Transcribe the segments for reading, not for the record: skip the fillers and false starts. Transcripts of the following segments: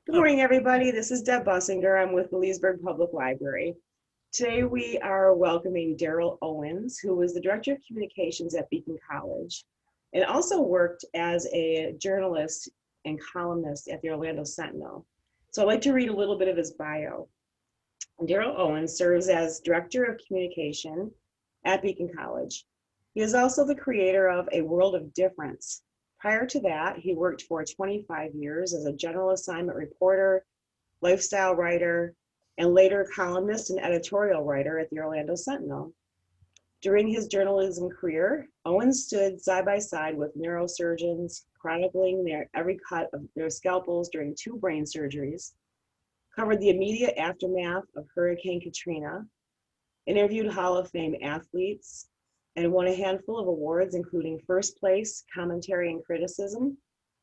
Good morning, everybody. This is Deb Bussinger. I'm with the Leesburg Public Library. Today we are welcoming Darryl Owens, who was the Director of Communications at Beacon College and also worked as a journalist and columnist at the Orlando Sentinel. So I'd like to read a little bit of his bio. Darryl Owens serves as Director of Communication at Beacon College. He is also the creator of A World of Difference. Prior to that, he worked for 25 years as a general assignment reporter, lifestyle writer, and later columnist and editorial writer at the Orlando Sentinel. During his journalism career, Owens stood side by side with neurosurgeons, chronicling every cut of their scalpels during 2 brain surgeries, covered the immediate aftermath of Hurricane Katrina, interviewed Hall of Fame athletes, and won a handful of awards, including first place commentary and criticism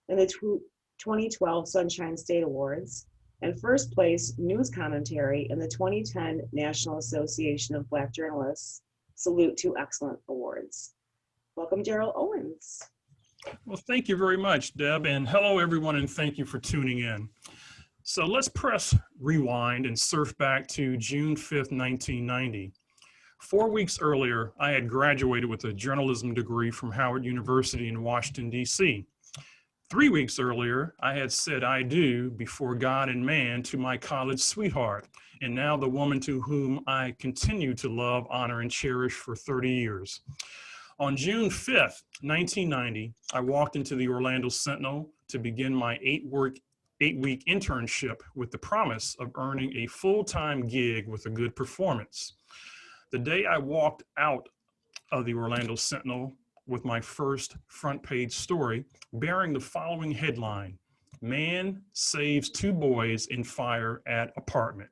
in the 2012 Sunshine State Awards, and first place news commentary in the 2010 National Association of Black Journalists Salute to Excellent Awards. Welcome, Darryl Owens. Well, thank you very much, Deb, and hello, everyone, and thank you for tuning in. So let's press rewind and surf back to June 5th, 1990. 4 weeks earlier, I had graduated with a journalism degree from Howard University in Washington, D.C. 3 weeks earlier, I had said I do before God and man to my college sweetheart, and now the woman to whom I continue to love, honor, and cherish for 30 years. On June 5th, 1990, I walked into the Orlando Sentinel to begin my 8-week internship with the promise of earning a full-time gig with a good performance. The day I walked out of the Orlando Sentinel with my first front page story bearing the following headline: "Man Saves 2 Boys in Fire at Apartment."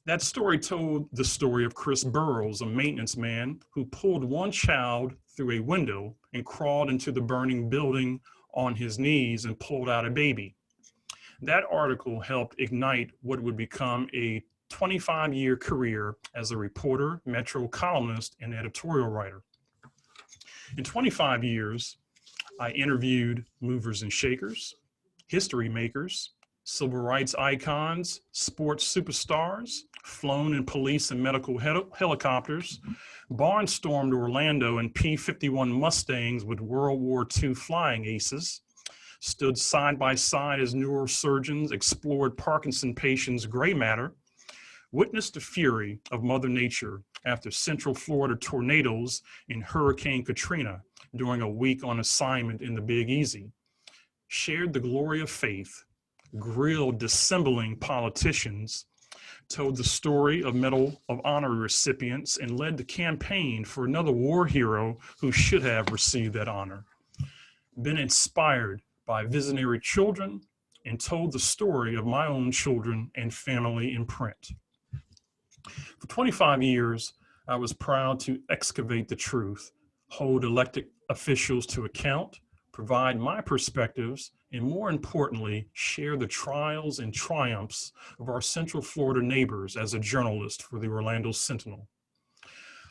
That story told the story of Chris Burrows, a maintenance man who pulled one child through a window and crawled into the burning building on his knees and pulled out a baby. That article helped ignite what would become a 25-year career as a reporter, Metro columnist, and editorial writer. In 25 years, I interviewed movers and shakers, history makers, civil rights icons, sports superstars, flown in police and medical helicopters, barnstormed Orlando in P-51 Mustangs with World War II flying aces, stood side by side as neurosurgeons explored Parkinson patients' gray matter, witnessed the fury of Mother Nature after Central Florida tornadoes and Hurricane Katrina during a week on assignment in the Big Easy, shared the glory of faith, grilled dissembling politicians, told the story of Medal of Honor recipients, and led the campaign for another war hero who should have received that honor. Been inspired by visionary children and told the story of my own children and family in print. For 25 years, I was proud to excavate the truth, hold elected officials to account, provide my perspectives, and more importantly, share the trials and triumphs of our Central Florida neighbors as a journalist for the Orlando Sentinel.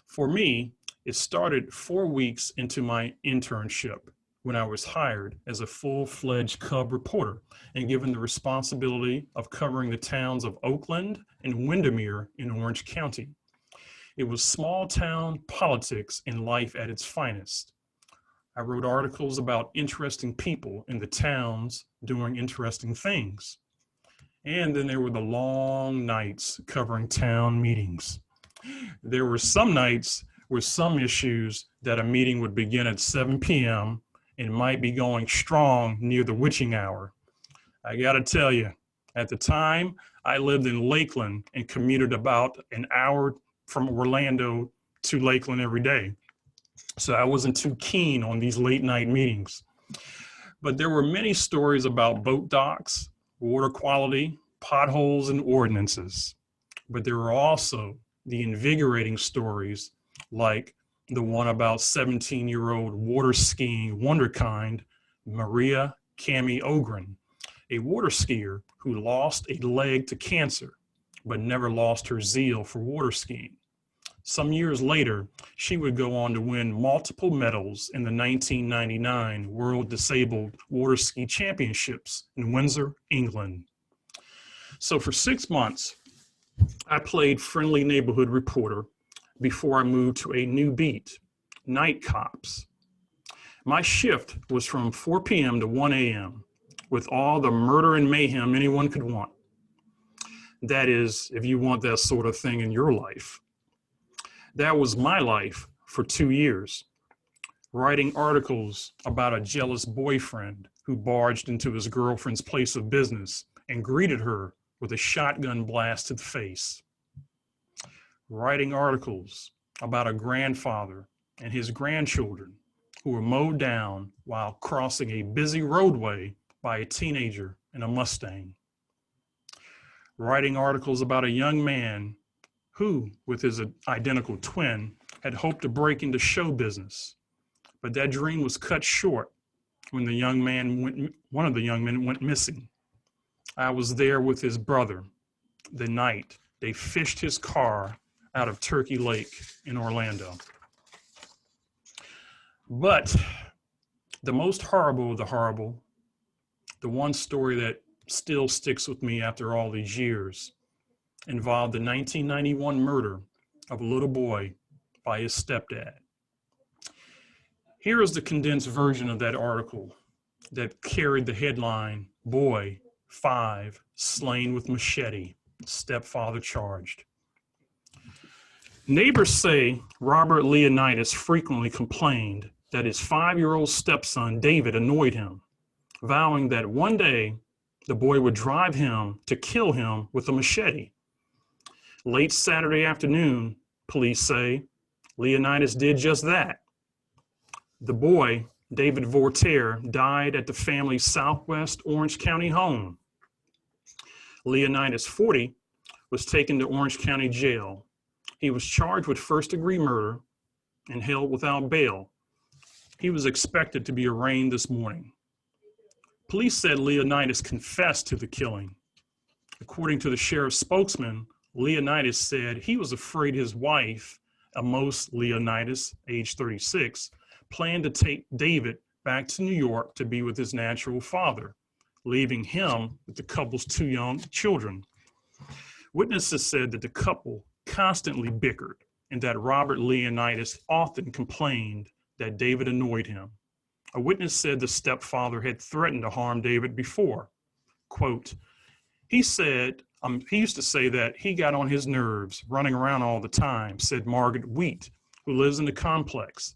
For me, it started 4 weeks into my internship when I was hired as a full-fledged cub reporter and given the responsibility of covering the towns of Oakland and Windermere in Orange County. It was small-town politics and life at its finest. I wrote articles about interesting people in the towns doing interesting things. And then there were the long nights covering town meetings. There were some nights with some issues that a meeting would begin at 7 p.m. and might be going strong near the witching hour. I gotta tell you, at the time, I lived in Lakeland and commuted about an hour from Orlando to Lakeland every day. So I wasn't too keen on these late night meetings. But there were many stories about boat docks, water quality, potholes, and ordinances. But there were also the invigorating stories like the one about 17-year-old water skiing wonderkind Maria Cami Ogren, a water skier who lost a leg to cancer, but never lost her zeal for water skiing. Some years later, she would go on to win multiple medals in the 1999 World Disabled Water Ski Championships in Windsor, England. So for 6 months, I played friendly neighborhood reporter before I moved to a new beat, Night Cops. My shift was from 4 p.m. to 1 a.m. with all the murder and mayhem anyone could want. That is, if you want that sort of thing in your life. That was my life for 2 years, writing articles about a jealous boyfriend who barged into his girlfriend's place of business and greeted her with a shotgun blast to the face. Writing articles about a grandfather and his grandchildren who were mowed down while crossing a busy roadway by a teenager in a Mustang. Writing articles about a young man who, with his identical twin, had hoped to break into show business. But that dream was cut short when one of the young men went missing. I was there with his brother the night they fished his car out of Turkey Lake in Orlando. But the most horrible of the horrible, the one story that still sticks with me after all these years, involved the 1991 murder of a little boy by his stepdad. Here is the condensed version of that article that carried the headline, "Boy, 5, slain with machete, stepfather charged." Neighbors say Robert Leonidas frequently complained that his 5-year-old stepson, David, annoyed him, vowing that one day the boy would drive him to kill him with a machete. Late Saturday afternoon, police say, Leonidas did just that. The boy, David Vortere, died at the family's Southwest Orange County home. Leonidas, 40, was taken to Orange County Jail. He was charged with first-degree murder and held without bail. He was expected to be arraigned this morning. Police said Leonidas confessed to the killing. According to the sheriff's spokesman, Leonidas said he was afraid his wife, Amos Leonidas, age 36, planned to take David back to New York to be with his natural father, leaving him with the couple's 2 young children. Witnesses said that the couple constantly bickered and that Robert Leonidas often complained that David annoyed him. A witness said the stepfather had threatened to harm David before. Quote, he used to say that he got on his nerves running around all the time, said Margaret Wheat, who lives in the complex.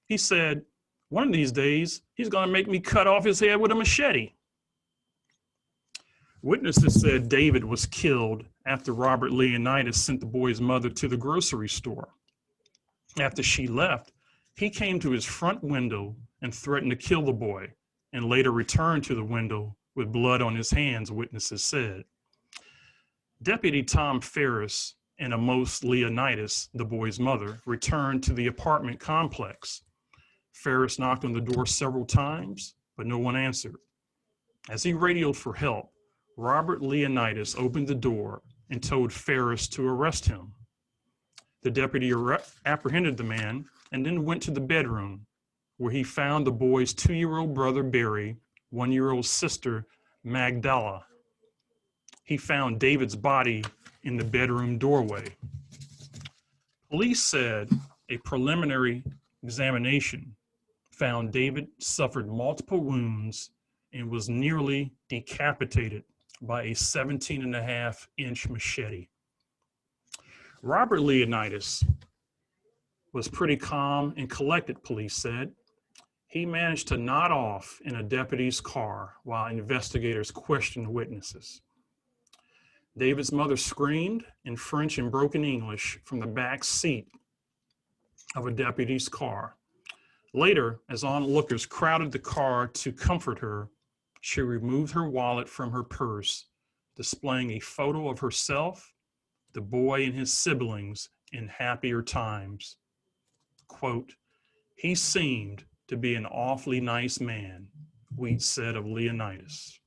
He said, one of these days, he's going to make me cut off his head with a machete. Witnesses said David was killed after Robert Leonidas sent the boy's mother to the grocery store. After she left, he came to his front window and threatened to kill the boy, and later returned to the window with blood on his hands, witnesses said. Deputy Tom Ferris and Amos Leonidas, the boy's mother, returned to the apartment complex. Ferris knocked on the door several times, but no one answered. As he radioed for help, Robert Leonidas opened the door and told Ferris to arrest him. The deputy apprehended the man and then went to the bedroom, where he found the boy's 2-year-old brother, Barry, 1-year-old sister, Magdala. He found David's body in the bedroom doorway. Police said a preliminary examination found David suffered multiple wounds and was nearly decapitated by a 17.5-inch machete. Robert Leonidas was pretty calm and collected, police said. He managed to nod off in a deputy's car while investigators questioned witnesses. David's mother screamed in French and broken English from the back seat of a deputy's car. Later, as onlookers crowded the car to comfort her, she removed her wallet from her purse, displaying a photo of herself, the boy, and his siblings in happier times. Quote, he seemed to be an awfully nice man, Wheat said of Leonidas.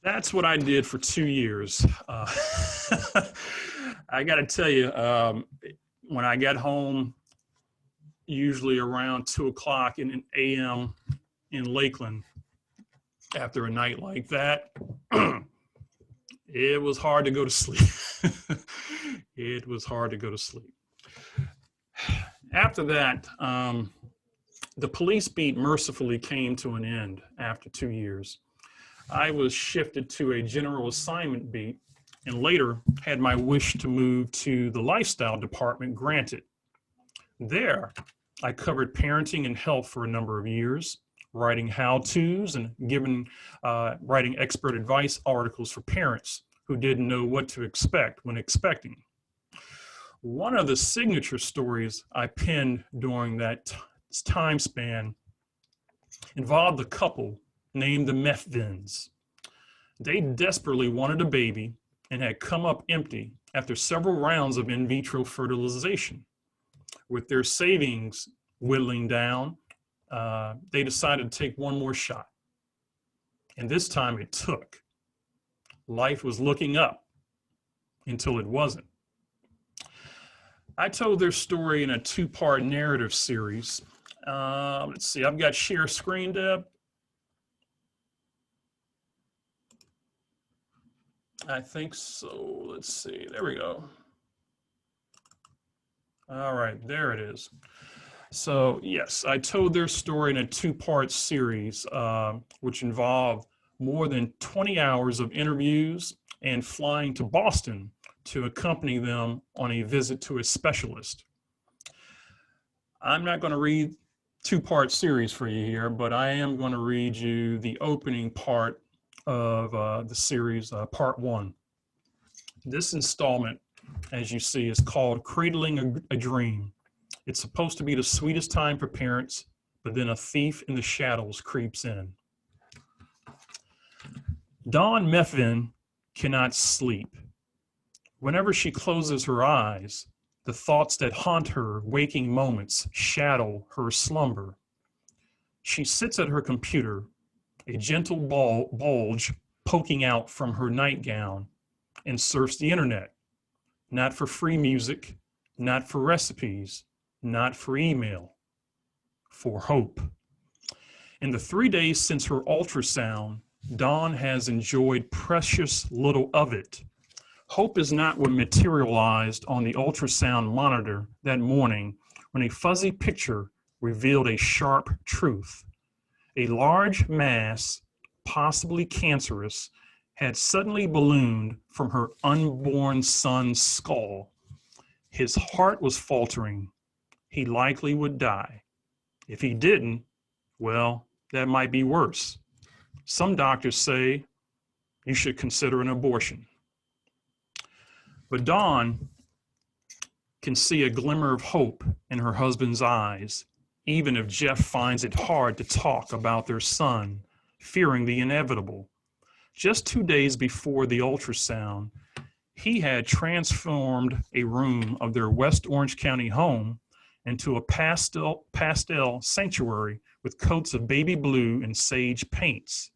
That's what I did for 2 years. I got to tell you, when I got home, usually around 2 o'clock in an a.m. in Lakeland, after a night like that, it was hard to go to sleep. It was hard to go to sleep. After that, the police beat mercifully came to an end after 2 years. I was shifted to a general assignment beat and later had my wish to move to the lifestyle department granted. There, I covered parenting and health for a number of years, writing how-tos and writing expert advice articles for parents who didn't know what to expect when expecting. One of the signature stories I penned during that time span involved a couple named the Methvins. They desperately wanted a baby and had come up empty after several rounds of in vitro fertilization. With their savings whittling down, they decided to take one more shot. And this time it took. Life was looking up until it wasn't. I told their story in a two-part narrative series. Let's see, I've got share screen, Deb. I think so. Let's see, there we go. All right, there it is. So yes, I told their story in a two-part series, which involved more than 20 hours of interviews and flying to Boston to accompany them on a visit to a specialist. I'm not going to read two-part series for you here, but I am going to read you the opening part of the series, part one. This installment, as you see, is called Cradling a Dream. It's supposed to be the sweetest time for parents, but then a thief in the shadows creeps in. Dawn Methvin cannot sleep. Whenever she closes her eyes, the thoughts that haunt her waking moments shadow her slumber. She sits at her computer, a gentle bulge poking out from her nightgown, and surfs the internet, not for free music, not for recipes, not for email, for hope. In the 3 days since her ultrasound, Dawn has enjoyed precious little of it. Hope is not what materialized on the ultrasound monitor that morning when a fuzzy picture revealed a sharp truth. A large mass, possibly cancerous, had suddenly ballooned from her unborn son's skull. His heart was faltering. He likely would die. If he didn't, well, that might be worse. Some doctors say you should consider an abortion. But Dawn can see a glimmer of hope in her husband's eyes, even if Jeff finds it hard to talk about their son, fearing the inevitable. Just 2 days before the ultrasound, he had transformed a room of their West Orange County home into a pastel sanctuary with coats of baby blue and sage paints.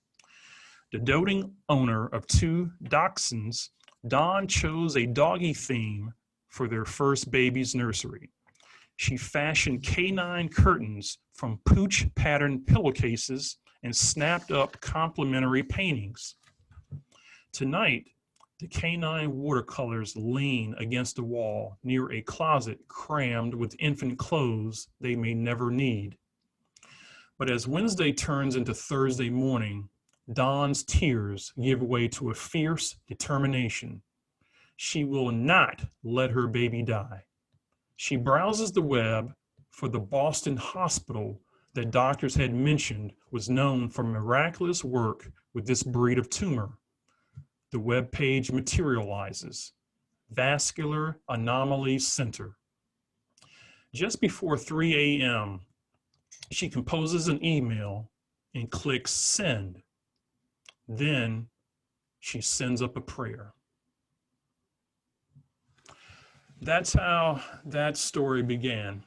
The doting owner of 2 dachshunds, Dawn chose a doggy theme for their first baby's nursery. She fashioned canine curtains from pooch patterned pillowcases and snapped up complimentary paintings. Tonight, the canine watercolors lean against a wall near a closet crammed with infant clothes they may never need. But as Wednesday turns into Thursday morning, Dawn's tears give way to a fierce determination. She will not let her baby die. She browses the web for the Boston hospital that doctors had mentioned was known for miraculous work with this breed of tumor. The web page materializes. Vascular Anomaly Center. Just before 3 a.m., she composes an email and clicks send. Then she sends up a prayer. That's how that story began.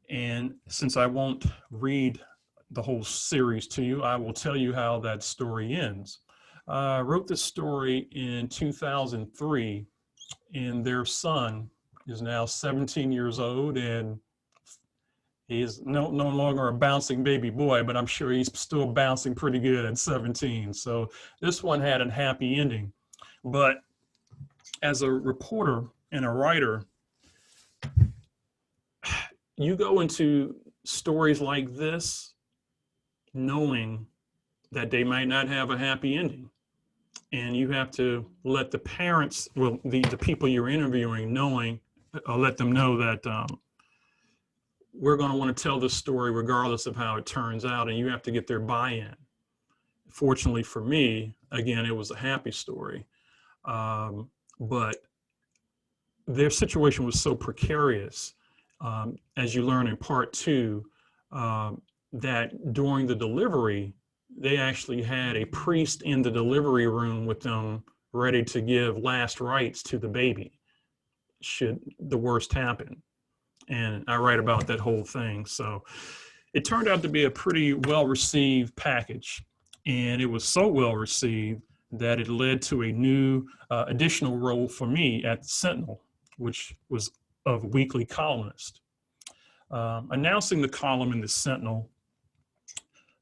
And since I won't read the whole series to you, I will tell you how that story ends. I wrote this story in 2003, and their son is now 17 years old, and He's no longer a bouncing baby boy, but I'm sure he's still bouncing pretty good at 17. So this one had a happy ending. But as a reporter and a writer, you go into stories like this knowing that they might not have a happy ending. And you have to let the parents, well, the people you're interviewing let them know that we're going to want to tell this story regardless of how it turns out, and you have to get their buy-in. Fortunately for me, again, it was a happy story, but their situation was so precarious, as you learn in part 2, that during the delivery, they actually had a priest in the delivery room with them ready to give last rites to the baby should the worst happen. And I write about that whole thing. So it turned out to be a pretty well-received package. And it was so well-received that it led to a new additional role for me at the Sentinel, which was of weekly columnist. Announcing the column in the Sentinel,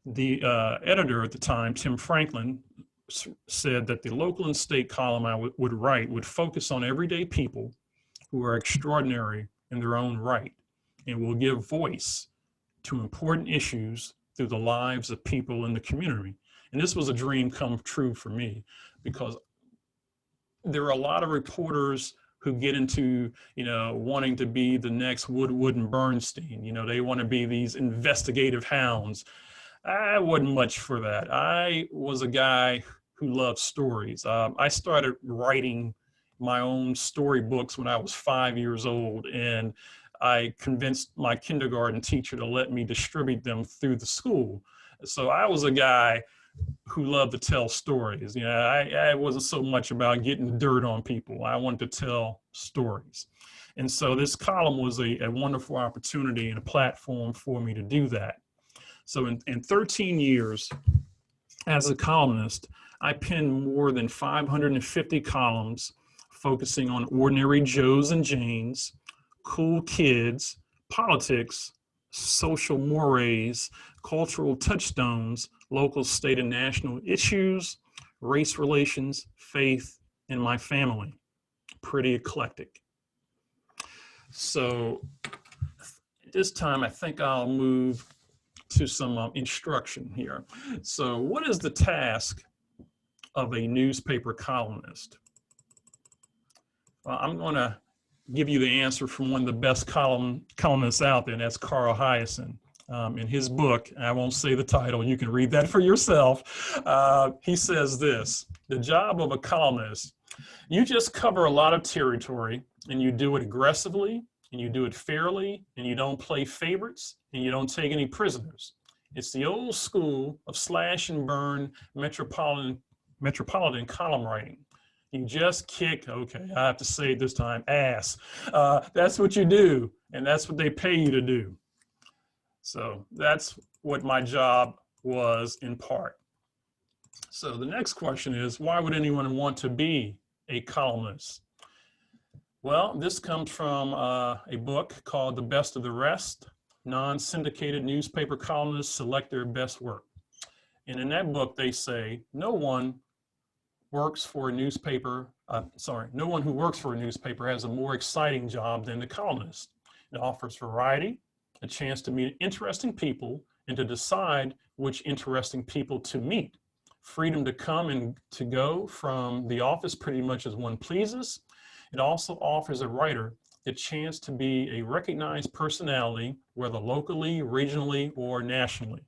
the editor at the time, Tim Franklin, said that the local and state column I would write would focus on everyday people who are extraordinary in their own right and will give voice to important issues through the lives of people in the community. And this was a dream come true for me, because there are a lot of reporters who get into, wanting to be the next Woodward and Bernstein. They want to be these investigative hounds. I wasn't much for that. I was a guy who loved stories. I started writing my own storybooks when I was 5 years old, and I convinced my kindergarten teacher to let me distribute them through the school. So I was a guy who loved to tell stories. I wasn't so much about getting the dirt on people. I wanted to tell stories. And so this column was a wonderful opportunity and a platform for me to do that. So in 13 years as a columnist, I penned more than 550 columns focusing on ordinary Joes and Janes, cool kids, politics, social mores, cultural touchstones, local, state, and national issues, race relations, faith, and my family. Pretty eclectic. So at this time, I think I'll move to some instruction here. So what is the task of a newspaper columnist? Well, I'm going to give you the answer from one of the best columnists out there, and that's Carl Hiaasen. In his book, I won't say the title, you can read that for yourself. He says this: the job of a columnist, you just cover a lot of territory, and you do it aggressively, and you do it fairly, and you don't play favorites, and you don't take any prisoners. It's the old school of slash and burn metropolitan column writing. You just kick, okay, I have to say it this time, ass. That's what you do, and that's what they pay you to do. So that's what my job was in part. So the next question is, why would anyone want to be a columnist? Well, this comes from a book called The Best of the Rest, Non-Syndicated Newspaper Columnists Select Their Best Work. And in that book, they say, no one who works for a newspaper has a more exciting job than the columnist. It offers variety, a chance to meet interesting people, and to decide which interesting people to meet. Freedom to come and to go from the office pretty much as one pleases. It also offers a writer the chance to be a recognized personality, whether locally, regionally, or nationally.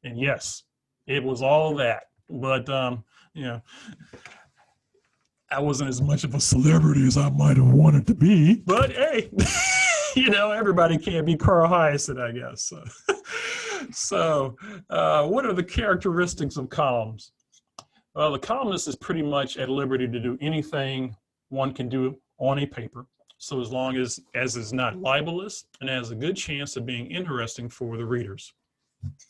And yes, it was all that, but I wasn't as much of a celebrity as I might have wanted to be, but hey, everybody can't be Carl Hiaasen, I guess. So what are the characteristics of columns? Well, the columnist is pretty much at liberty to do anything one can do on a paper, so as long as is not libelous and has a good chance of being interesting for the readers.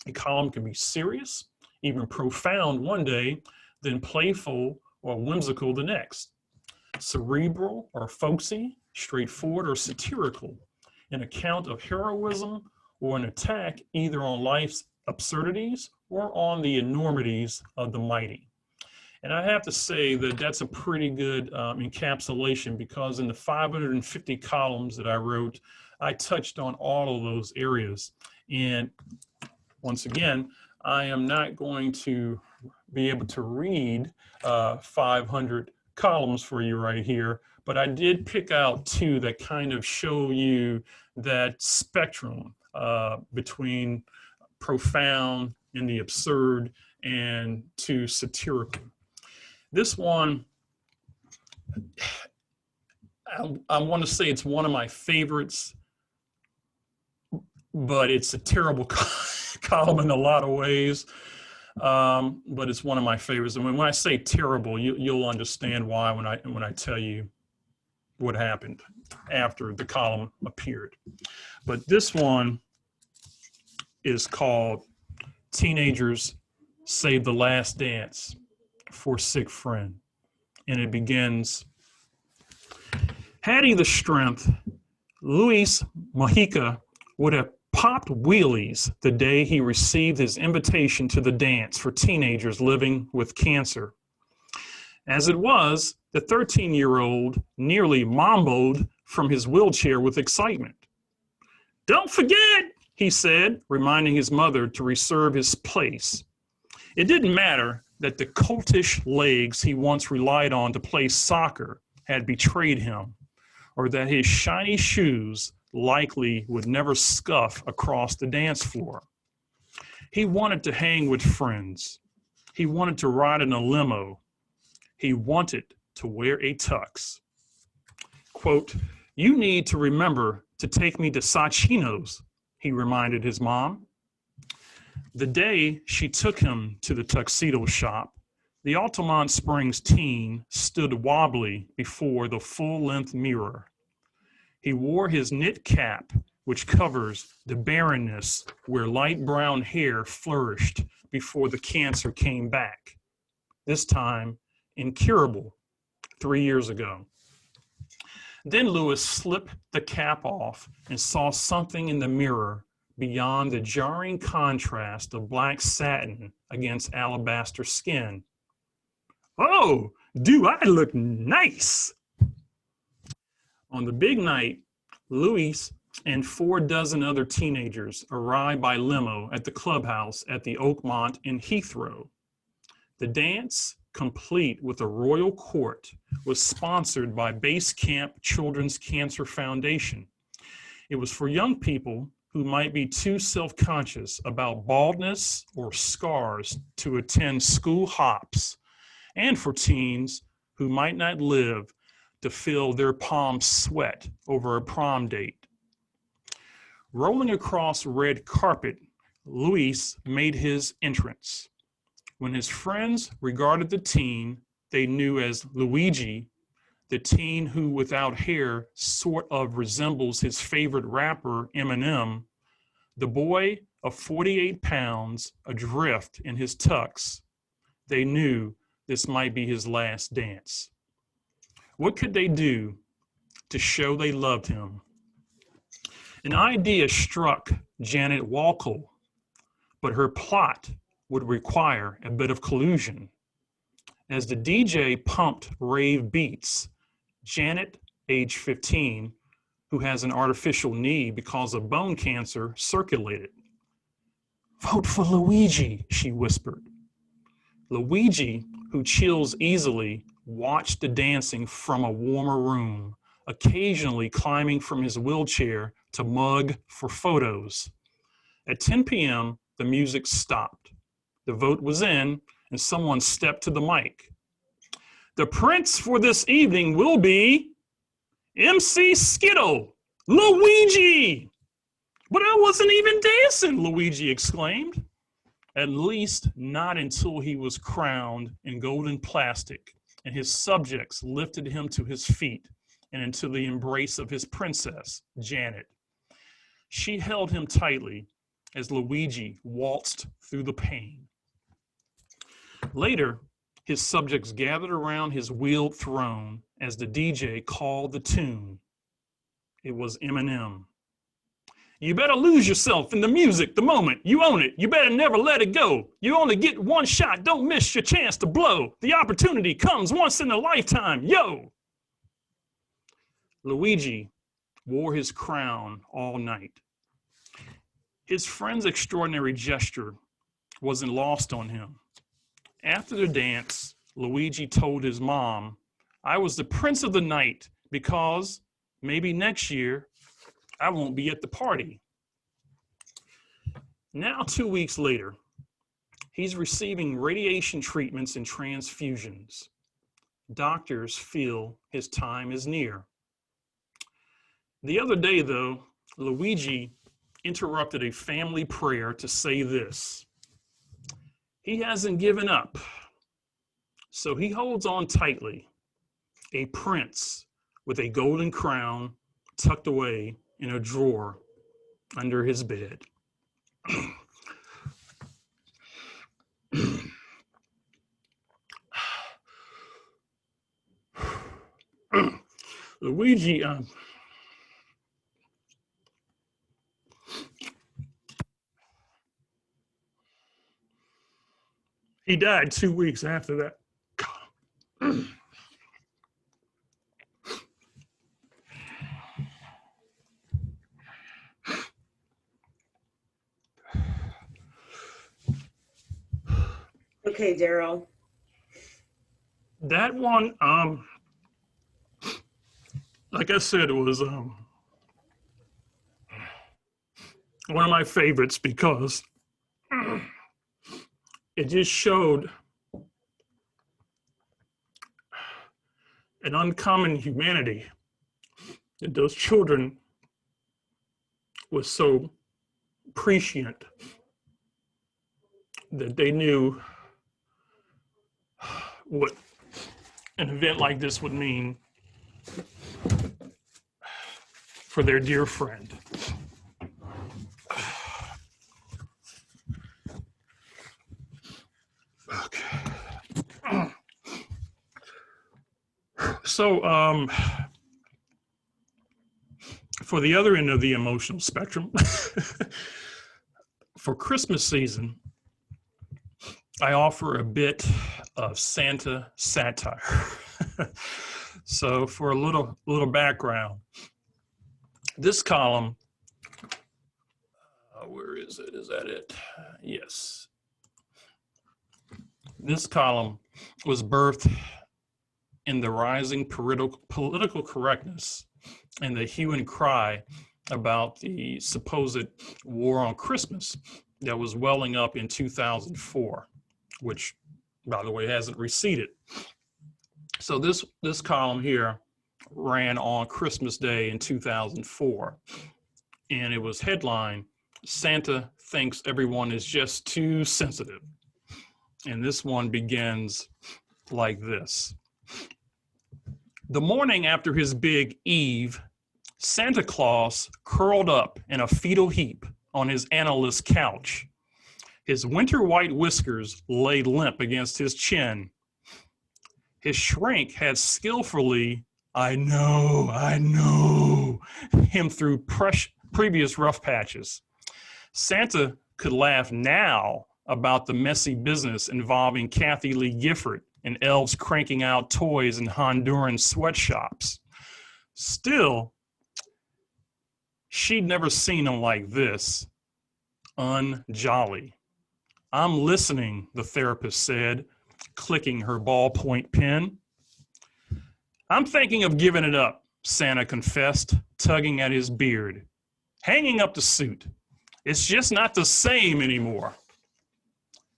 A column can be serious, even profound one day, then playful or whimsical the next. Cerebral or folksy, straightforward or satirical, an account of heroism or an attack either on life's absurdities or on the enormities of the mighty. And I have to say that that's a pretty good encapsulation, because in the 550 columns that I wrote, I touched on all of those areas. And once again, I am not going to be able to read 500 columns for you right here, but I did pick out two that kind of show you that spectrum between profound and the absurd and to satirical. This one, I want to say it's one of my favorites, but it's a terrible column in a lot of ways. But it's one of my favorites. And when I say terrible, you'll understand why when I tell you what happened after the column appeared. But this one is called "Teenagers Save the Last Dance for Sick Friend." And it begins, "Had he the strength, Luis Mojica would have popped wheelies the day he received his invitation to the dance for teenagers living with cancer. As it was, the 13-year-old nearly mamboed from his wheelchair with excitement. 'Don't forget,' he said, reminding his mother to reserve his place. It didn't matter that the coltish legs he once relied on to play soccer had betrayed him, or that his shiny shoes likely would never scuff across the dance floor. He wanted to hang with friends. He wanted to ride in a limo. He wanted to wear a tux. Quote, 'You need to remember to take me to Sacchino's,' he reminded his mom. The day she took him to the tuxedo shop, the Altamont Springs teen stood wobbly before the full-length mirror. He wore his knit cap, which covers the barrenness where light brown hair flourished before the cancer came back, this time incurable 3 years ago. Then Lewis slipped the cap off and saw something in the mirror beyond the jarring contrast of black satin against alabaster skin. 'Oh, do I look nice?' On the big night, Luis and 4 dozen other teenagers arrived by limo at the clubhouse at the Oakmont in Heathrow. The dance, complete with a royal court, was sponsored by Base Camp Children's Cancer Foundation. It was for young people who might be too self-conscious about baldness or scars to attend school hops, and for teens who might not live to feel their palms sweat over a prom date. Rolling across red carpet, Luis made his entrance. When his friends regarded the teen they knew as Luigi, the teen who without hair sort of resembles his favorite rapper Eminem, the boy of 48 pounds adrift in his tux, they knew this might be his last dance. What could they do to show they loved him? An idea struck Janet Walkle, but her plot would require a bit of collusion. As the DJ pumped rave beats, Janet, age 15, who has an artificial knee because of bone cancer, circulated. "Vote for Luigi," she whispered. Luigi, who chills easily, watched the dancing from a warmer room, occasionally climbing from his wheelchair to mug for photos. At 10 p.m., the music stopped. The vote was in, and someone stepped to the mic. "The prince for this evening will be MC Skittle, Luigi!" "But I wasn't even dancing," Luigi exclaimed. At least not until he was crowned in golden plastic and his subjects lifted him to his feet and into the embrace of his princess, Janet. She held him tightly as Luigi waltzed through the pain. Later, his subjects gathered around his wheeled throne as the DJ called the tune. It was Eminem. You better lose yourself in the music the moment you own it. You better never let it go. You only get one shot. Don't miss your chance to blow. The opportunity comes once in a lifetime. Yo! Luigi wore his crown all night. His friend's extraordinary gesture wasn't lost on him. After the dance, Luigi told his mom, I was the prince of the night because maybe next year I won't be at the party. Now, 2 weeks later, he's receiving radiation treatments and transfusions. Doctors feel his time is near. The other day, though, Luigi interrupted a family prayer to say this. He hasn't given up, so he holds on tightly, a prince with a golden crown tucked away in a drawer under his bed. Luigi, he died 2 weeks after that. Okay, Darryl. That one, like I said, it was one of my favorites because it just showed an uncommon humanity that those children were so prescient that they knew what an event like this would mean for their dear friend. Okay. So, for the other end of the emotional spectrum, for Christmas season, I offer a bit of Santa satire. So for a little background, this column, where is it? Is that it? Yes. This column was birthed in the rising political correctness and the hue and cry about the supposed war on Christmas that was welling up in 2004, which, by the way, hasn't receded. So this column here ran on Christmas Day in 2004, and it was headlined, Santa thinks everyone is just too sensitive. And this one begins like this. The morning after his big eve, Santa Claus curled up in a fetal heap on his analyst's couch. His winter white whiskers lay limp against his chin. His shrink had skillfully, I know, him through previous rough patches. Santa could laugh now about the messy business involving Kathy Lee Gifford and elves cranking out toys in Honduran sweatshops. Still, she'd never seen him like this, unjolly. I'm listening, the therapist said, clicking her ballpoint pen. I'm thinking of giving it up, Santa confessed, tugging at his beard. Hanging up the suit. It's just not the same anymore.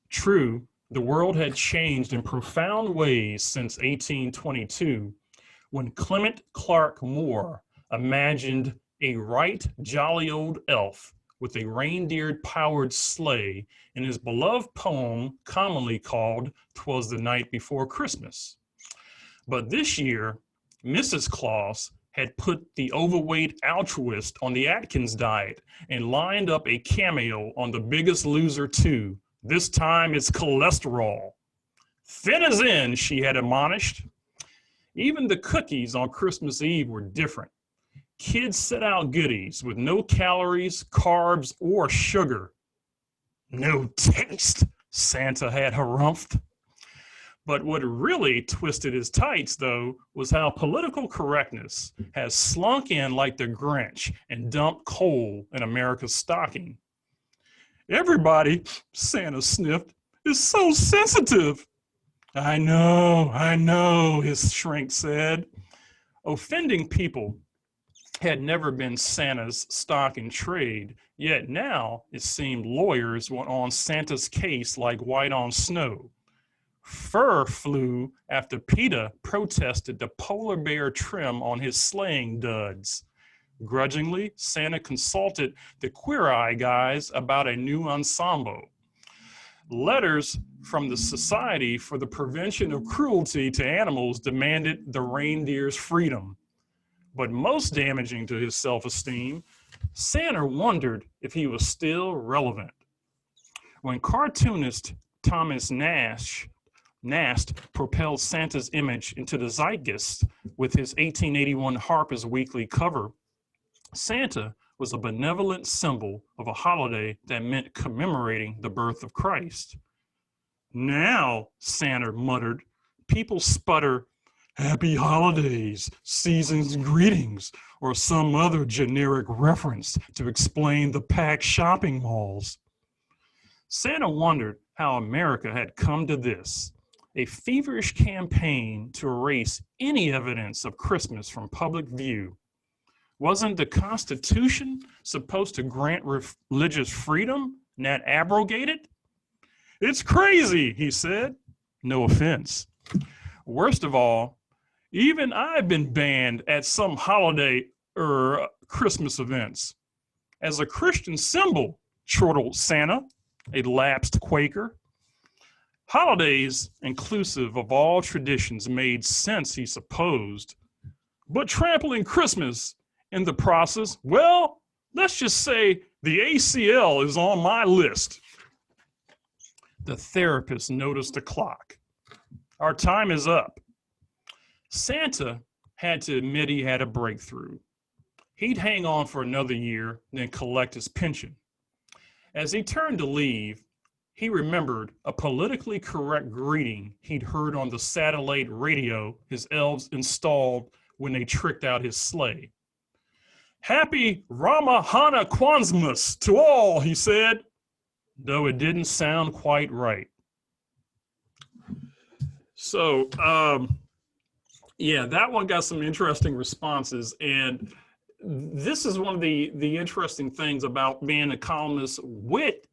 True, the world had changed in profound ways since 1822, when Clement Clark Moore imagined a right jolly old elf with a reindeer-powered sleigh in his beloved poem commonly called "'Twas the Night Before Christmas." But this year, Mrs. Claus had put the overweight altruist on the Atkins diet and lined up a cameo on The Biggest Loser 2. This time it's cholesterol. Thin as in, she had admonished. Even the cookies on Christmas Eve were different. Kids set out goodies with no calories, carbs, or sugar. No taste, Santa had harumphed. But what really twisted his tights, though, was how political correctness has slunk in like the Grinch and dumped coal in America's stocking. Everybody, Santa sniffed, is so sensitive. I know, his shrink said. Offending people had never been Santa's stock in trade, yet now it seemed lawyers were on Santa's case like white on snow. Fur flew after PETA protested the polar bear trim on his sleighing duds. Grudgingly, Santa consulted the Queer Eye guys about a new ensemble. Letters from the Society for the Prevention of Cruelty to Animals demanded the reindeer's freedom. But most damaging to his self-esteem, Santa wondered if he was still relevant. When cartoonist Thomas Nast propelled Santa's image into the zeitgeist with his 1881 Harper's Weekly cover, Santa was a benevolent symbol of a holiday that meant commemorating the birth of Christ. Now, Santa muttered, people sputter, "Happy holidays, season's greetings," or some other generic reference to explain the packed shopping malls. Santa wondered how America had come to this, a feverish campaign to erase any evidence of Christmas from public view. Wasn't the Constitution supposed to grant religious freedom, not abrogate it? It's crazy, he said. No offense. Worst of all, even I've been banned at some holiday or Christmas events. As a Christian symbol, chortled Santa, a lapsed Quaker. Holidays, inclusive of all traditions, made sense, he supposed. But trampling Christmas in the process, well, let's just say the ACL is on my list. The therapist noticed the clock. Our time is up. Santa had to admit he had a breakthrough. He'd hang on for another year, then collect his pension. As he turned to leave, he remembered a politically correct greeting he'd heard on the satellite radio his elves installed when they tricked out his sleigh. Happy Ramahana Kwanzmas to all, he said, though it didn't sound quite right. So, yeah, that one got some interesting responses. And this is one of the interesting things about being a columnist. Wit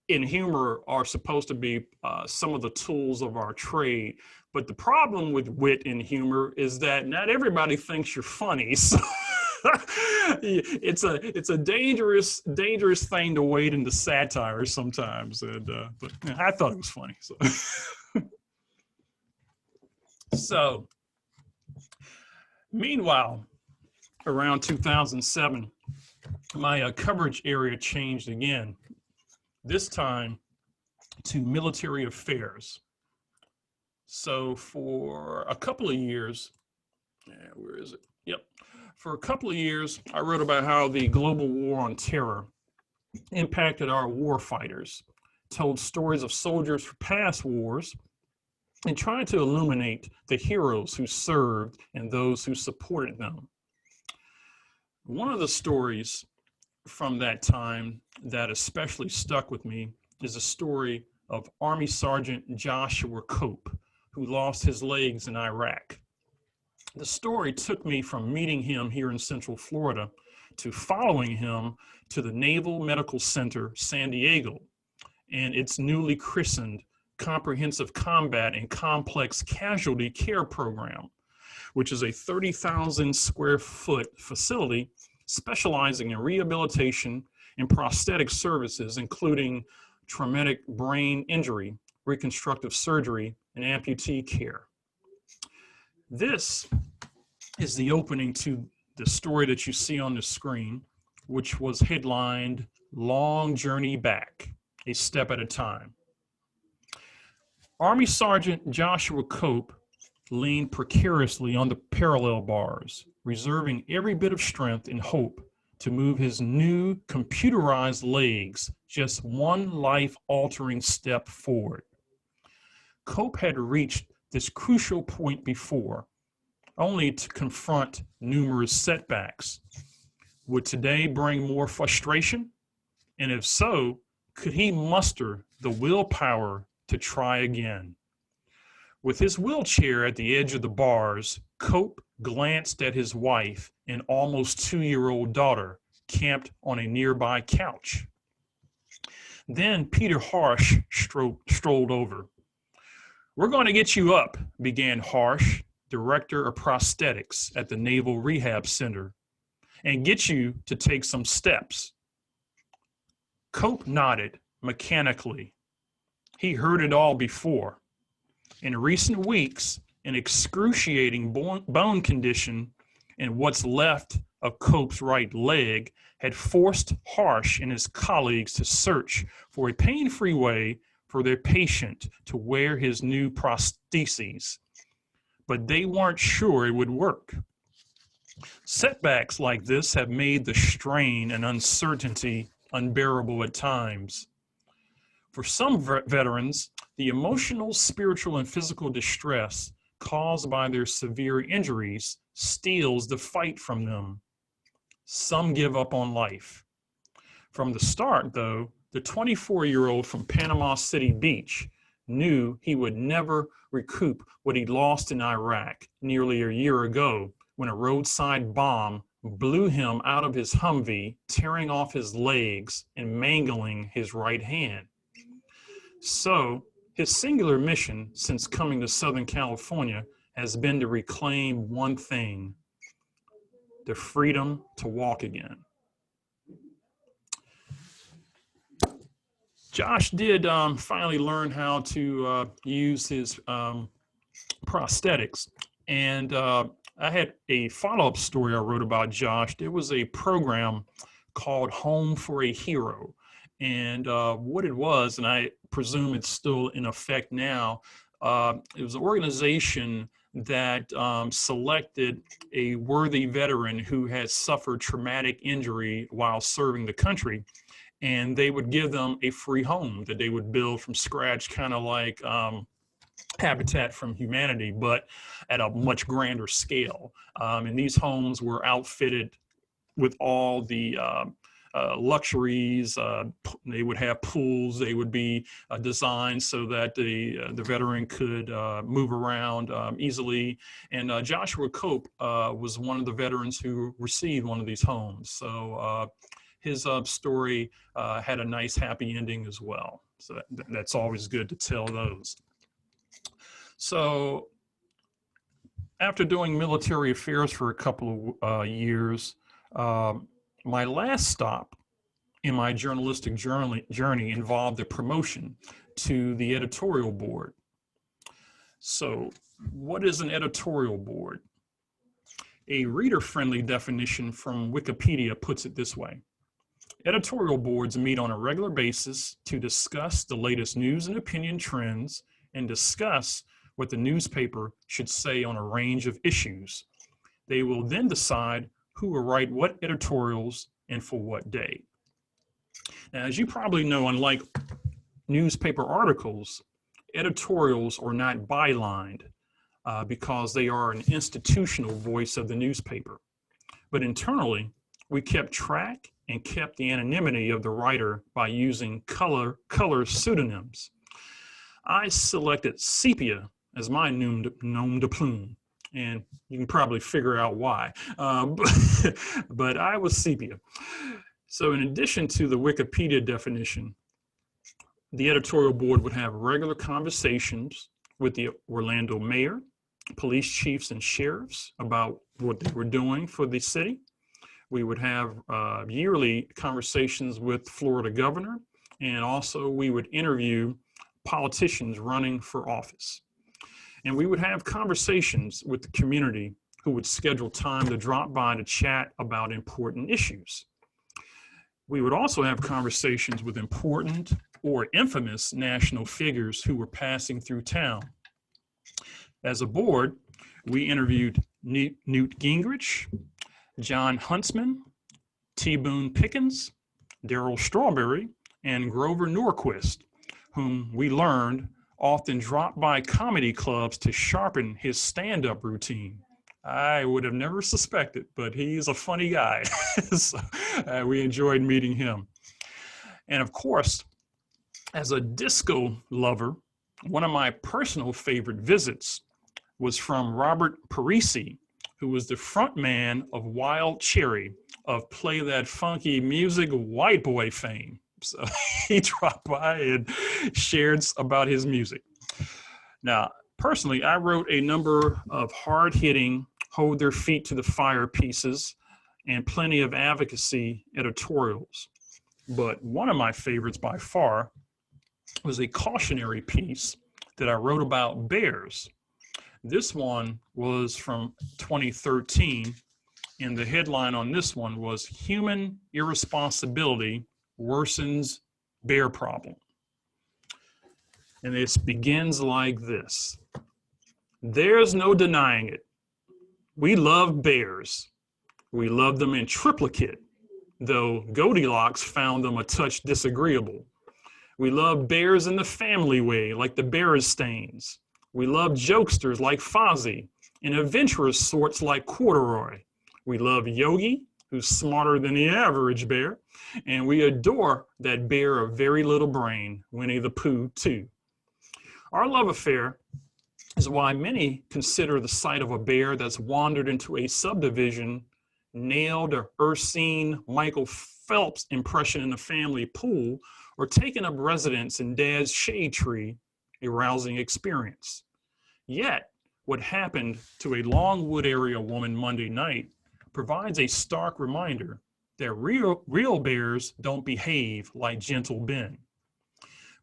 and humor are supposed to be some of the tools of our trade. But the problem with wit and humor is that not everybody thinks you're funny. So it's a dangerous thing to wade into satire sometimes. And but I thought it was funny. So meanwhile, around 2007, my coverage area changed again, this time to military affairs. So for a couple of years, where is it? Yep. For a couple of years, I wrote about how the global war on terror impacted our war fighters, told stories of soldiers from past wars, and tried to illuminate the heroes who served and those who supported them. One of the stories from that time that especially stuck with me is a story of Army Sergeant Joshua Cope, who lost his legs in Iraq. The story took me from meeting him here in Central Florida to following him to the Naval Medical Center, San Diego, and its newly christened Comprehensive Combat and Complex Casualty Care Program, which is a 30,000 square foot facility specializing in rehabilitation and prosthetic services, including traumatic brain injury, reconstructive surgery, and amputee care. This is the opening to the story that you see on the screen, which was headlined, "Long Journey Back, a Step at a Time." Army Sergeant Joshua Cope leaned precariously on the parallel bars, reserving every bit of strength and hope to move his new computerized legs just one life-altering step forward. Cope had reached this crucial point before, only to confront numerous setbacks. Would today bring more frustration? And if so, could he muster the willpower to try again? With his wheelchair at the edge of the bars, Cope glanced at his wife and almost 2-year-old daughter camped on a nearby couch. Then Peter Harsh strolled over. "We're going to get you up," began Harsh, director of prosthetics at the Naval Rehab Center, "and get you to take some steps." Cope nodded mechanically. He heard it all before. In recent weeks, an excruciating bone condition in what's left of Cope's right leg had forced Harsh and his colleagues to search for a pain-free way for their patient to wear his new prostheses, but they weren't sure it would work. Setbacks like this have made the strain and uncertainty unbearable at times. For some veterans, the emotional, spiritual, and physical distress caused by their severe injuries steals the fight from them. Some give up on life. From the start, though, the 24-year-old from Panama City Beach knew he would never recoup what he lost in Iraq nearly a year ago when a roadside bomb blew him out of his Humvee, tearing off his legs and mangling his right hand. So, his singular mission since coming to Southern California has been to reclaim one thing: the freedom to walk again. Josh did finally learn how to use his prosthetics, and I had a follow-up story I wrote about Josh. There was a program called Home for a Hero, and what it was, and I presume it's still in effect now, it was an organization that selected a worthy veteran who had suffered traumatic injury while serving the country, and they would give them a free home that they would build from scratch, kind of like Habitat from Humanity, but at a much grander scale. And these homes were outfitted with all the luxuries. They would have pools. They would be designed so that the veteran could move around easily. And Joshua Cope was one of the veterans who received one of these homes. So his story had a nice happy ending as well. So that's always good to tell those. So after doing military affairs for a couple of years, my last stop in my journalistic journey involved a promotion to the editorial board. So what is an editorial board? A reader-friendly definition from Wikipedia puts it this way: editorial boards meet on a regular basis to discuss the latest news and opinion trends and discuss what the newspaper should say on a range of issues. They will then decide who will write what editorials and for what day. Now, as you probably know, unlike newspaper articles, editorials are not bylined because they are an institutional voice of the newspaper. But internally, we kept track and kept the anonymity of the writer by using color pseudonyms. I selected sepia as my nom de plume, and you can probably figure out why, but I was sepia. So in addition to the Wikipedia definition, the editorial board would have regular conversations with the Orlando mayor, police chiefs, and sheriffs about what they were doing for the city. We would have yearly conversations with Florida governor, and also we would interview politicians running for office. And we would have conversations with the community who would schedule time to drop by to chat about important issues. We would also have conversations with important or infamous national figures who were passing through town. As a board, We interviewed Newt Gingrich, John Huntsman, T. Boone Pickens, Darryl Strawberry, and Grover Norquist, whom we learned often dropped by comedy clubs to sharpen his stand-up routine. I would have never suspected, but he's a funny guy. So, we enjoyed meeting him. And of course, as a disco lover, one of my personal favorite visits was from Robert Parisi, who was the front man of Wild Cherry of Play That Funky Music White Boy fame. So he dropped by and shared about his music. Now, personally, I wrote a number of hard-hitting, hold their feet to the fire pieces and plenty of advocacy editorials. But one of my favorites by far was a cautionary piece that I wrote about bears. This one was from 2013, and the headline on this one was Human Irresponsibility Worsens Bear Problem. And this begins like this. There's no denying it. We love bears. We love them in triplicate, though Goldilocks found them a touch disagreeable. We love bears in the family way, like the Berensstains. We love jokesters like Fozzie and adventurous sorts like Corduroy. We love Yogi, who's smarter than the average bear, and we adore that bear of very little brain, Winnie the Pooh, too. Our love affair is why many consider the sight of a bear that's wandered into a subdivision, nailed a Ursine Michael Phelps impression in the family pool, or taken up residence in Dad's shade tree a rousing experience. Yet, what happened to a Longwood area woman Monday night provides a stark reminder that real bears don't behave like gentle Ben.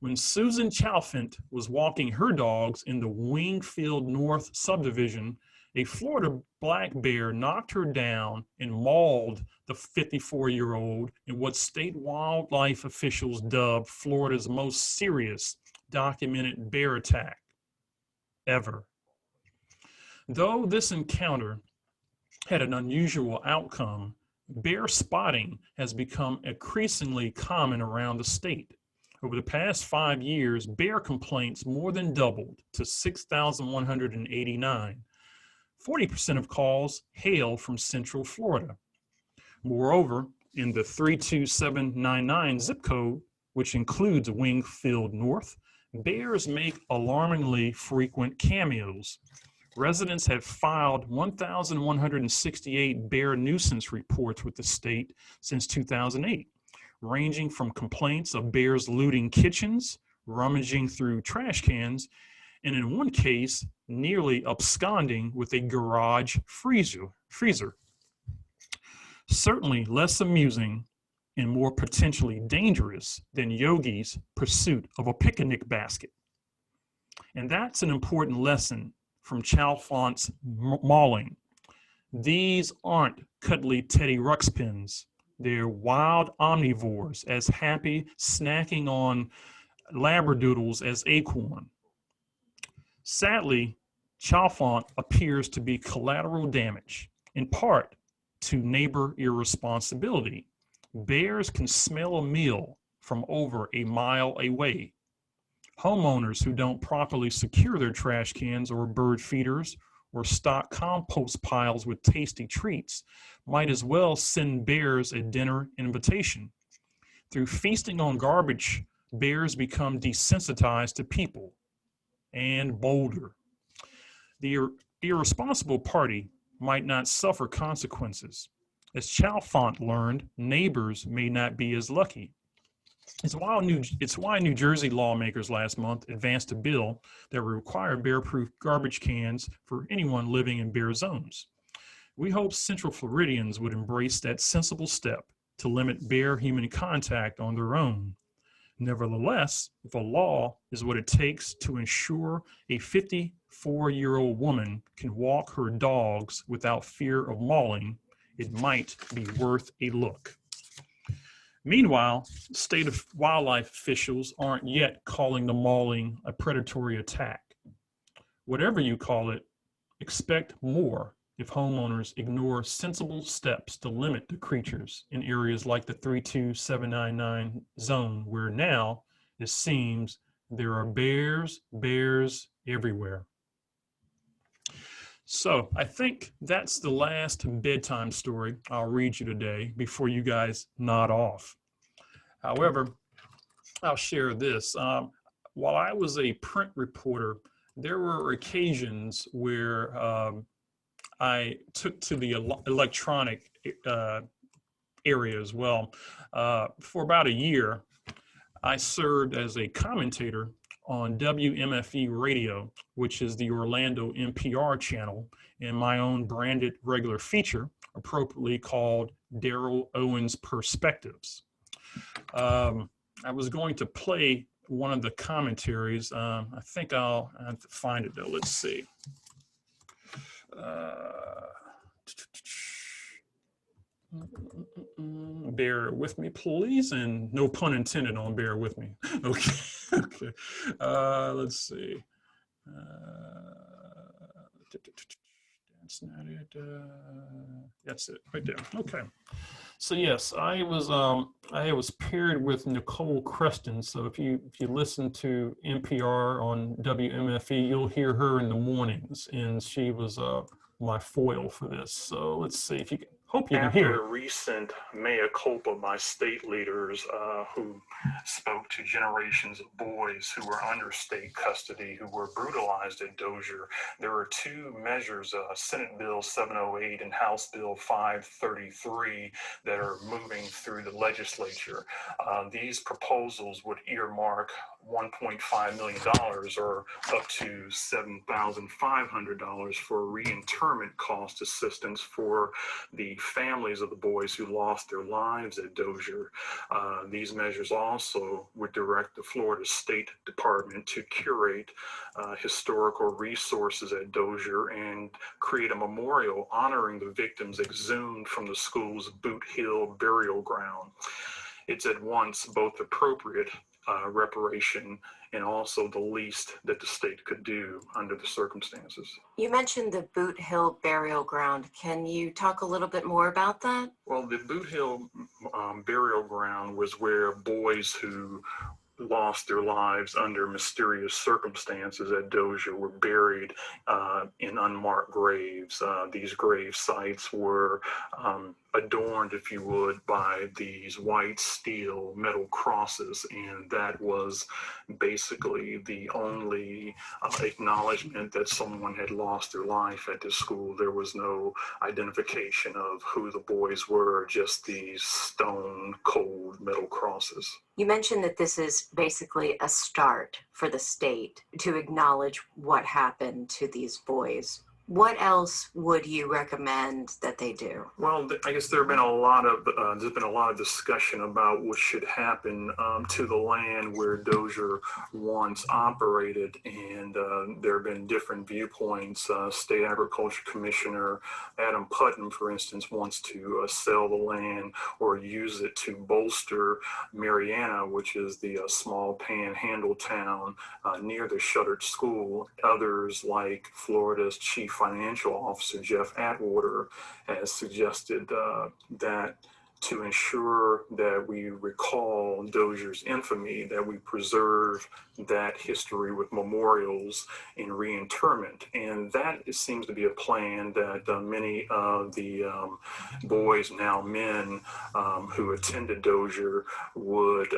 When Susan Chalfant was walking her dogs in the Wingfield North subdivision, a Florida black bear knocked her down and mauled the 54-year-old in what state wildlife officials dubbed Florida's most serious documented bear attack ever. Though this encounter had an unusual outcome, bear spotting has become increasingly common around the state. Over the past 5 years, bear complaints more than doubled to 6,189. 40% of calls hail from Central Florida. Moreover, in the 32799 zip code, which includes Wingfield North, bears make alarmingly frequent cameos. Residents have filed 1,168 bear nuisance reports with the state since 2008, ranging from complaints of bears looting kitchens, rummaging through trash cans, and in one case, nearly absconding with a garage freezer. Certainly less amusing and more potentially dangerous than Yogi's pursuit of a picnic basket. And that's an important lesson from Chalfant's mauling. These aren't cuddly Teddy Ruxpins. They're wild omnivores, as happy snacking on labradoodles as acorn. Sadly, Chalfant appears to be collateral damage, in part to neighbor irresponsibility. Bears can smell a meal from over a mile away. Homeowners who don't properly secure their trash cans or bird feeders or stock compost piles with tasty treats might as well send bears a dinner invitation. Through feasting on garbage, bears become desensitized to people and bolder. The irresponsible party might not suffer consequences. As Chalfant learned, neighbors may not be as lucky. It's why New Jersey lawmakers last month advanced a bill that would require bear-proof garbage cans for anyone living in bear zones. We hope Central Floridians would embrace that sensible step to limit bear-human contact on their own. Nevertheless, if a law is what it takes to ensure a 54-year-old woman can walk her dogs without fear of mauling, it might be worth a look. Meanwhile, state of wildlife officials aren't yet calling the mauling a predatory attack. Whatever you call it, expect more if homeowners ignore sensible steps to limit the creatures in areas like the 32799 zone, where now it seems there are bears everywhere. So I think that's the last bedtime story I'll read you today before you guys nod off. However, I'll share this. While I was a print reporter, there were occasions where I took to the electronic area as well. For about a year, I served as a commentator on WMFE radio, which is the Orlando NPR channel, in my own branded regular feature, appropriately called Darryl Owens Perspectives. I was going to play one of the commentaries. I think I'll have to find it though. Let's see. Bear with me, please, and no pun intended on bear with me. Okay, okay. Let's see. That's not it. That's it, right there. Okay. So yes, I was paired with Nicole Creston. So if you listen to NPR on WMFE, you'll hear her in the mornings, and she was my foil for this. So let's see if you can. Hope you can hear it. After a recent mea culpa by state leaders who spoke to generations of boys who were under state custody, who were brutalized at Dozier, there were two measures, Senate Bill 708 and House Bill 533, that are moving through the legislature. These proposals would earmark $1.5 million or up to $7,500 for reinterment cost assistance for the families of the boys who lost their lives at Dozier. These measures also would direct the Florida State Department to curate historical resources at Dozier and create a memorial honoring the victims exhumed from the school's Boot Hill burial ground. It's at once both appropriate reparation and also the least that the state could do under the circumstances. You mentioned the Boot Hill burial ground. Can you talk a little bit more about that? Well, the Boot Hill burial ground was where boys who lost their lives under mysterious circumstances at Dozier were buried in unmarked graves. These grave sites were adorned, if you would, by these white steel metal crosses, and that was basically the only acknowledgement that someone had lost their life at the school. There was no identification of who the boys were, just these stone cold metal crosses. You mentioned that this is basically a start for the state to acknowledge what happened to these boys. What else would you recommend that they do? Well, I guess there's been a lot of discussion about what should happen to the land where Dozier once operated, and there have been different viewpoints. State Agriculture Commissioner Adam Putnam, for instance, wants to sell the land or use it to bolster Marianna, which is the small panhandle town near the shuttered school. Others, like Florida's chief financial officer, Jeff Atwater, has suggested that to ensure that we recall Dozier's infamy, that we preserve that history with memorials and reinterment. And that seems to be a plan that many of the boys, now men, who attended Dozier would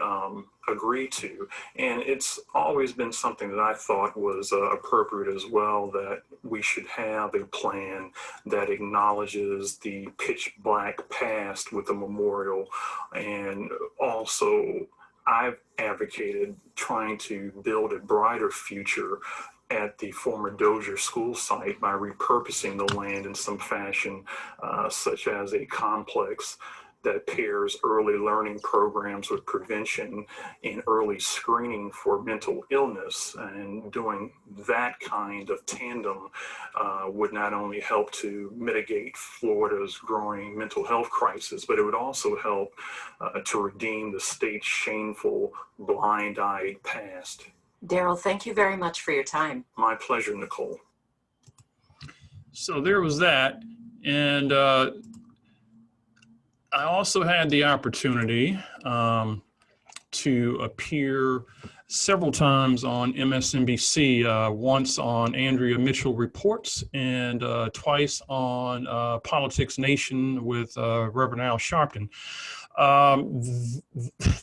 agree to. And it's always been something that I thought was appropriate as well, that we should have a plan that acknowledges the pitch black past with a memorial. And also, I've advocated trying to build a brighter future at the former Dozier school site by repurposing the land in some fashion, such as a complex that pairs early learning programs with prevention and early screening for mental illness. And doing that kind of tandem would not only help to mitigate Florida's growing mental health crisis, but it would also help to redeem the state's shameful, blind-eyed past. Darryl, thank you very much for your time. My pleasure, Nicole. So there was that. And I also had the opportunity to appear several times on MSNBC, once on Andrea Mitchell Reports and twice on Politics Nation with Reverend Al Sharpton.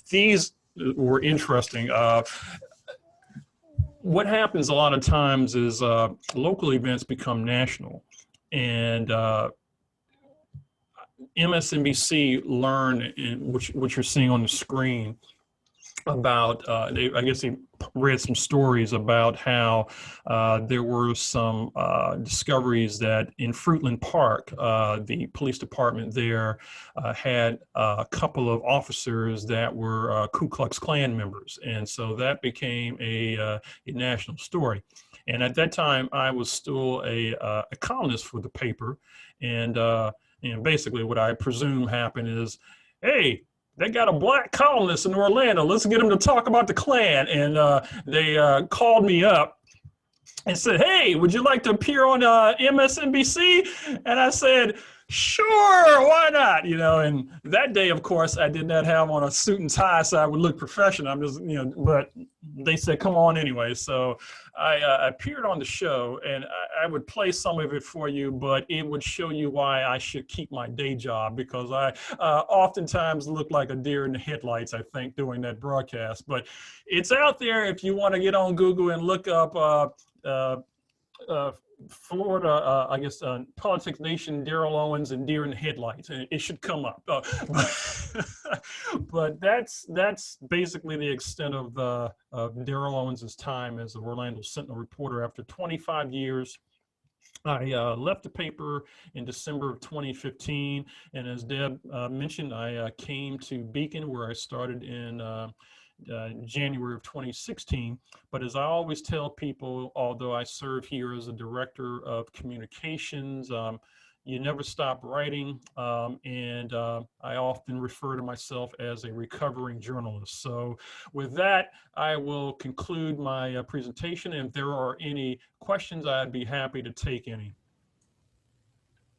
These were interesting. What happens a lot of times is local events become national, and MSNBC learned, which you're seeing on the screen, about I guess they read some stories about how there were some discoveries that in Fruitland Park, the police department there had a couple of officers that were Ku Klux Klan members, and so that became a national story. And at that time, I was still a columnist for the paper, and basically what I presume happened is, hey, they got a black columnist in Orlando. Let's get him to talk about the Klan. And they called me up and said, hey, would you like to appear on MSNBC? And I said, sure, why not? And that day, of course, I did not have on a suit and tie so I would look professional. I'm just, but they said, come on anyway. So I appeared on the show, and I would play some of it for you, but it would show you why I should keep my day job, because I oftentimes look like a deer in the headlights, I think, doing that broadcast. But it's out there if you want to get on Google and look up Florida, I guess, Politics Nation, Darryl Owens, and Deer in the Headlights. It should come up. But that's basically the extent of Darryl Owens' time as the Orlando Sentinel reporter. After 25 years, I left the paper in December of 2015. And as Deb mentioned, I came to Beacon, where I started in January of 2016. But as I always tell people, although I serve here as a director of communications, you never stop writing. And I often refer to myself as a recovering journalist. So with that, I will conclude my presentation. And if there are any questions, I'd be happy to take any.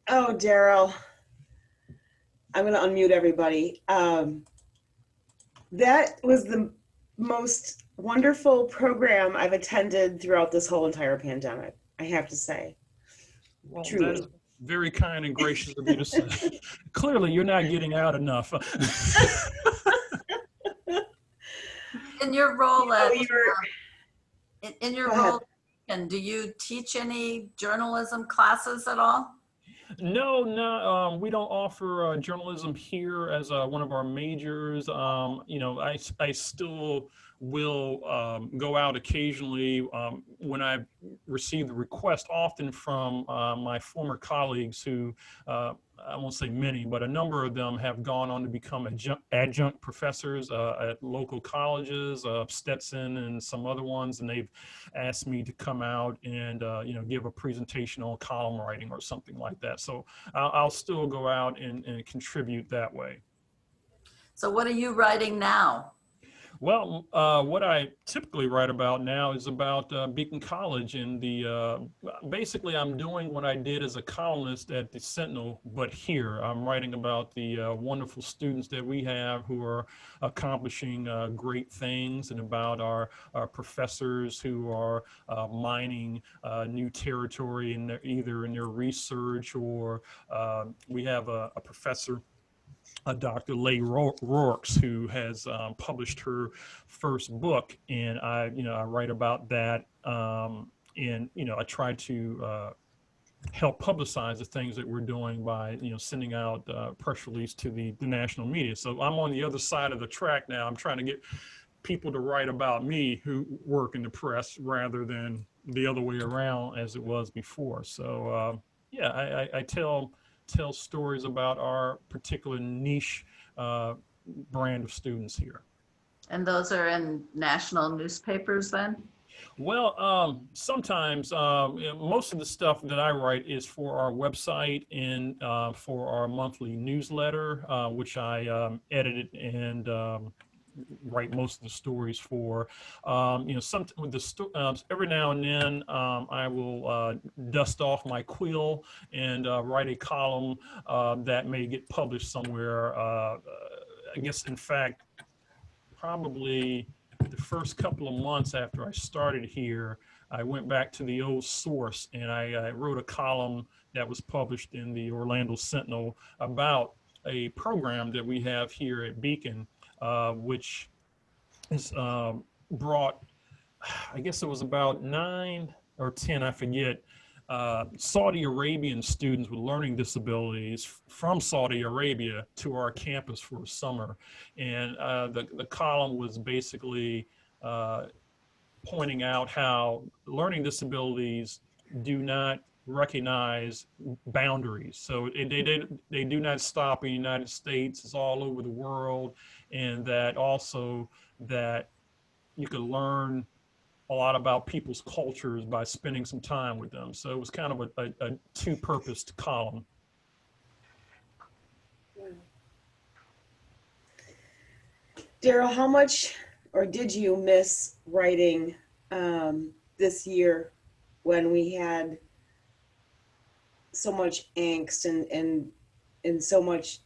Oh, Darryl, I'm going to unmute everybody. That was the most wonderful program I've attended throughout this whole entire pandemic, I have to say. Well, truly. That is very kind and gracious of you to say. Clearly, you're not getting out enough. In your role at, Go do you teach any journalism classes at all? No, we don't offer journalism here as one of our majors. I still will go out occasionally when I receive the request, often from my former colleagues who, I won't say many, but a number of them have gone on to become adjunct professors at local colleges, Stetson and some other ones, and they've asked me to come out and give a presentation on column writing or something like that. So I'll still go out and contribute that way. So what are you writing now? Well, what I typically write about now is about Beacon College, and basically I'm doing what I did as a columnist at the Sentinel, but here I'm writing about the wonderful students that we have who are accomplishing great things, and about our professors who are mining new territory either in their research, or we have a professor, Dr. Leigh Rourke, who has published her first book, and I write about that, and I try to help publicize the things that we're doing by sending out press release to the national media. So I'm on the other side of the track now. I'm trying to get people to write about me who work in the press rather than the other way around as it was before. So yeah, I tell stories about our particular niche brand of students here. And those are in national newspapers then? Well, sometimes most of the stuff that I write is for our website and for our monthly newsletter, which I edited and write most of the stories for. Some with every now and then I will dust off my quill and write a column that may get published somewhere. I guess, in fact, probably the first couple of months after I started here, I went back to the old source and I wrote a column that was published in the Orlando Sentinel about a program that we have here at Beacon, which is brought, I guess it was about 9 or 10, I forget, Saudi Arabian students with learning disabilities from Saudi Arabia to our campus for summer. And the column was basically pointing out how learning disabilities do not recognize boundaries. So they do not stop in the United States, it's all over the world. And that also that you can learn a lot about people's cultures by spending some time with them. So it was kind of a two-purposed column. Darryl, how much or did you miss writing this year when we had so much angst and so much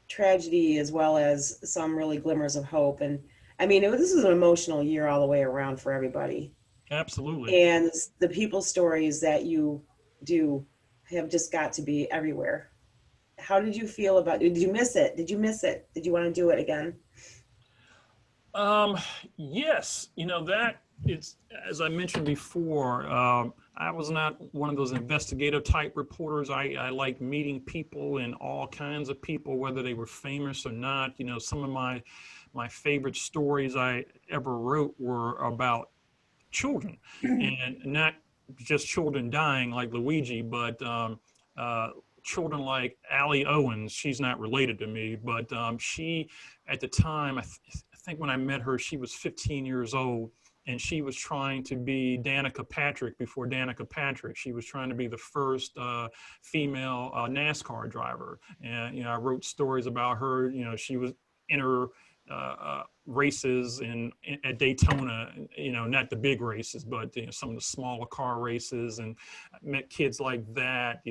tragedy, as well as some really glimmers of hope? And I mean, this was an emotional year all the way around for everybody. Absolutely. And the people stories that you do have just got to be everywhere. How did you feel about it? Did you miss it? Did you miss it? Did you want to do it again? Yes, that it's, as I mentioned before, I was not one of those investigative type reporters. I like meeting people and all kinds of people, whether they were famous or not. Some of my favorite stories I ever wrote were about children, and not just children dying like Luigi, but children like Owens. She's not related to me, but she, at the time, I think when I met her, she was 15 years old, and she was trying to be Danica Patrick before Danica Patrick. She was trying to be the first female NASCAR driver. And, I wrote stories about her. She was in her races at Daytona, not the big races, but some of the smaller car races, and I met kids like that.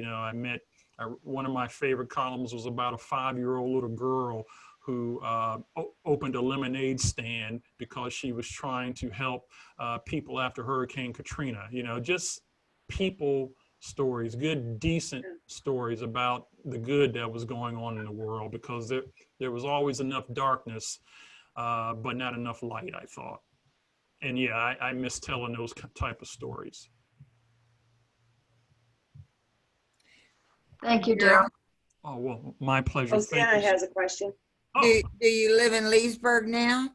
One of my favorite columns was about a 5-year-old little girl who opened a lemonade stand because she was trying to help people after Hurricane Katrina. Just people stories, good, decent stories about the good that was going on in the world, because there was always enough darkness, but not enough light, I thought. And yeah, I miss telling those type of stories. Thank you, Darryl. Oh, well, my pleasure. Hosanna has a question. Oh. Do you live in Leesburg now?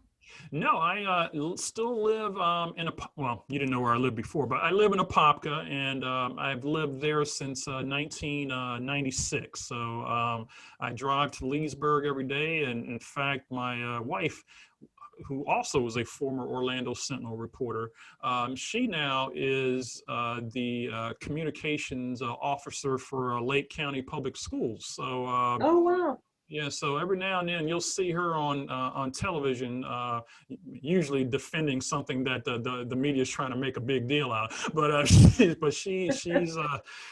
No, I still live well, you didn't know where I lived before, but I live in Apopka, and I've lived there since 1996. So I drive to Leesburg every day, and in fact, my wife, who also was a former Orlando Sentinel reporter, she now is the communications officer for Lake County Public Schools. So Oh, wow. yeah, so every now and then you'll see her on television, usually defending something that the media is trying to make a big deal out. But she's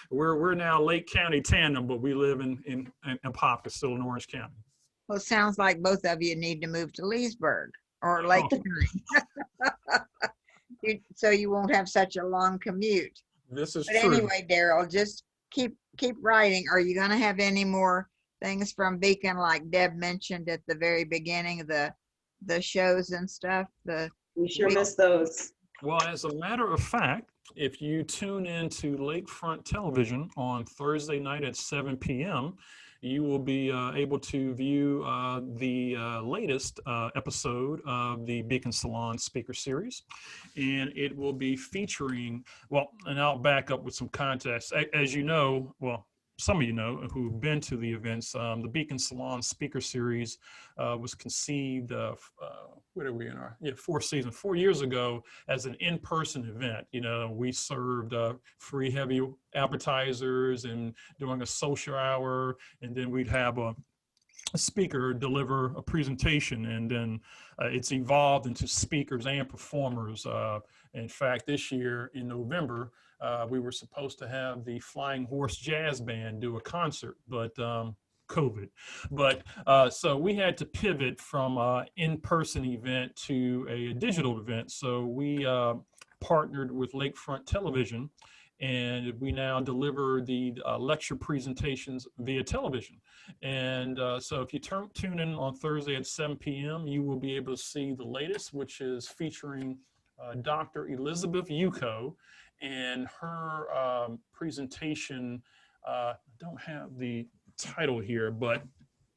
we're now Lake County tandem, but we live in Apopka, still in Orange County. Well, it sounds like both of you need to move to Leesburg or Lake County, so you won't have such a long commute. This is But true. anyway, Darryl, just keep writing. Are you going to have any more things from Beacon, like Deb mentioned at the very beginning of the shows and stuff? We sure miss those. Well, as a matter of fact, if you tune into Lakefront Television on Thursday night at 7 p.m., you will be able to view the latest episode of the Beacon Salon Speaker Series. And it will be featuring, well, and I'll back up with some context. As you know, well, some of you know who've been to the events, the Beacon Salon Speaker Series was conceived, what are we in our, fourth season, 4 years ago, as an in-person event. We served free heavy appetizers and doing a social hour, and then we'd have a speaker deliver a presentation, and then it's evolved into speakers and performers. In fact, this year in November, we were supposed to have the Flying Horse Jazz Band do a concert, but COVID. But so we had to pivot from an in-person event to a digital event. So we partnered with Lakefront Television, and we now deliver the lecture presentations via television. And so if you tune in on Thursday at 7 p.m., you will be able to see the latest, which is featuring Dr. Elizabeth Yuko and her presentation. I don't have the title here, but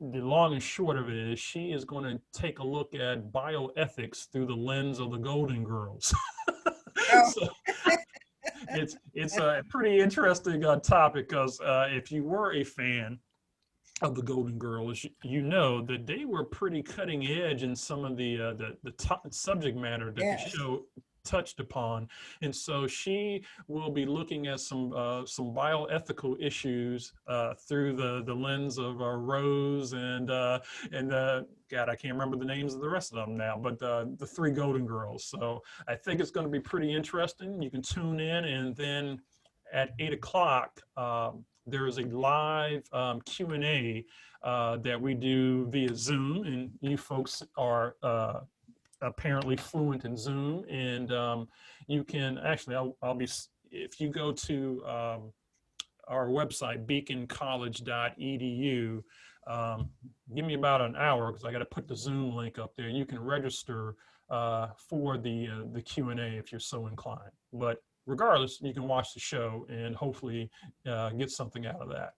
the long and short of it is she is going to take a look at bioethics through the lens of the Golden Girls. Oh. So, it's a pretty interesting topic, because if you were a fan of the Golden Girls, you know that they were pretty cutting edge in some of the subject matter that Yes. the show touched upon. And so she will be looking at some bioethical issues through the lens of Rose and God, I can't remember the names of the rest of them now, but the three Golden Girls. So I think it's going to be pretty interesting. You can tune in, and then at 8 o'clock, there is a live Q&A that we do via Zoom, and you folks are apparently fluent in Zoom, and you can actually, I'll be, if you go to our website, beaconcollege.edu, give me about an hour, because I got to put the Zoom link up there. You can register for the Q&A if you're so inclined. But regardless, you can watch the show and hopefully get something out of that.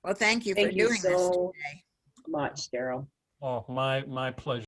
Well, thank you for Thank you doing this so today. much, Darryl. Oh, my pleasure.